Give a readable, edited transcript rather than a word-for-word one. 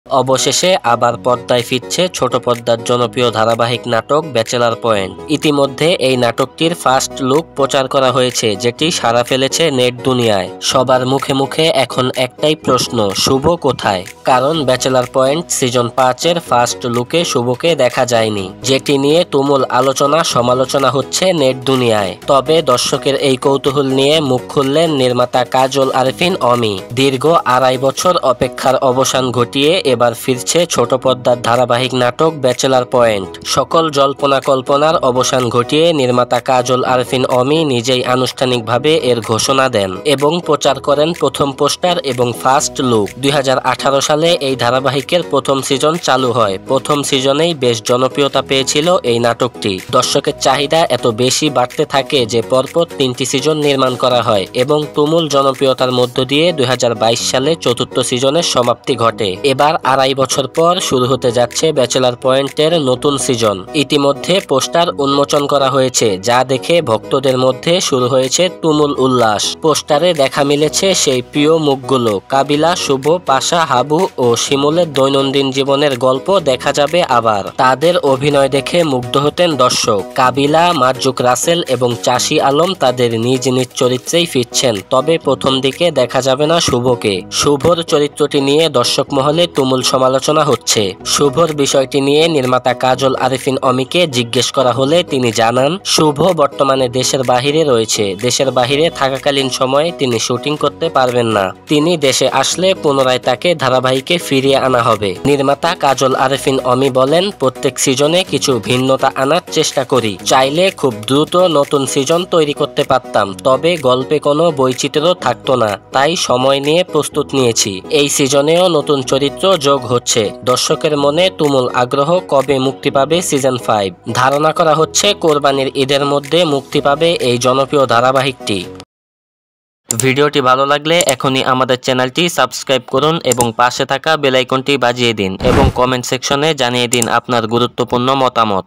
অবশেষে আবার পর্দায় ফিরছে ছোট পর্দার জনপ্রিয় ধারাবাহিক নাটক ব্যাচেলার পয়েন্ট। ইতিমধ্যে এই নাটকটির ফার্স্ট লুক প্রচার করা হয়েছে, যেটি সাড়া ফেলেছে নেট দুনিয়ায়। সবার মুখে মুখে এখন একটাই প্রশ্ন, শুভ কোথায়? কারণ ব্যাচেলার পয়েন্ট সিজন 5-এর ফার্স্ট লুকে শুভকে দেখা যায়নি, যেটি নিয়ে তুমুল আলোচনা সমালোচনা হচ্ছে নেট দুনিয়ায়। তবে দর্শকের এই কৌতূহল নিয়ে মুখ খুললেন নির্মাতা কাজল আরফিন অমি। দীর্ঘ 2.5 বছর অপেক্ষার অবসান ঘটিয়ে এবার ফিরছে ছোট পর্দার ধারাবাহিক নাটক ব্যাচেলার পয়েন্ট। সকল জল্পনা কল্পনার অবসান ঘটিয়ে নির্মাতা কাজল আরফিন অমি নিজেই আনুষ্ঠানিকভাবে এর ঘোষণা দেন এবং প্রচার করেন প্রথম পোস্টার এবং ফার্স্ট লুক। 2018 সালে এই ধারাবাহিকের প্রথম সিজন চালু হয়। প্রথম সিজনেই বেশ জনপ্রিয়তা পেয়েছিল এই নাটকটি। দর্শকের চাহিদা এত বেশি বাড়তে থাকে যে পরপর 3টি সিজন নির্মাণ করা হয় এবং তুমুল জনপ্রিয়তার মধ্য দিয়ে 2022 সালে চতুর্থ সিজনের সমাপ্তি ঘটে। এবার 2.5 বছর পর শুরু হতে যাচ্ছে ব্যাচেলার পয়েন্টের নতুন সিজন। ইতিমধ্যে পোস্টার উন্মোচন করা হয়েছে, যা দেখে ভক্তদের মধ্যে শুরু হয়েছে তুমুল উল্লাস। পোস্টারে দেখা মিলেছে সেই প্রিয় মুখগুলো। কাবিলা, শুভ, পাশা, হাবু ও শিমুলের দৈনন্দিন জীবনের গল্প দেখা যাবে আবার। তাদের অভিনয় দেখে মুগ্ধ হতেন দর্শক। কাবিলা, মার্জুক রাসেল এবং চাষী আলম তাদের নিজ নিজ চরিত্রেই ফিরছেন, তবে প্রথম দিকে দেখা যাবে না শুভকে। শুভর চরিত্রটি নিয়ে দর্শক মহলে তুমুল সমালোচনা হচ্ছে। শুভর বিষয়টি নিয়ে নির্মাতা কাজল আরফিন অমিকে জিজ্ঞেস করা হলে তিনি জানান, শুভ বর্তমানে দেশের বাহিরে রয়েছে। দেশের বাহিরে থাকাকালীন সময়ে তিনি শুটিং করতে পারবেন না। তিনি দেশে আসলে পুনরায় তাকে ধারাবাহিকে ফিরিয়ে আনা হবে। নির্মাতা কাজল আরফিন অমি বলেন, প্রত্যেক সিজনে কিছু ভিন্নতা আনার চেষ্টা করি। চাইলে খুব দ্রুত নতুন সিজন তৈরি করতে পারতাম, তবে গল্পে কোনো বৈচিত্র্য থাকতো না, তাই সময় নিয়ে প্রস্তুত নিয়েছি। এই সিজনেও নতুন চরিত্র যোগ হচ্ছে। দর্শকের মনে তুমুল আগ্রহ, কবে মুক্তি পাবে সিজন 5। ধারণা করা হচ্ছে কোরবানির ঈদের মধ্যে মুক্তি পাবে এই জনপ্রিয় ধারাবাহিকটি। ভিডিওটি ভালো লাগলে এখনই আমাদের চ্যানেলটি সাবস্ক্রাইব করুন এবং পাশে থাকা বেল আইকনটি বাজিয়ে দিন এবং কমেন্ট সেকশনে জানিয়ে দিন আপনার গুরুত্বপূর্ণ মতামত।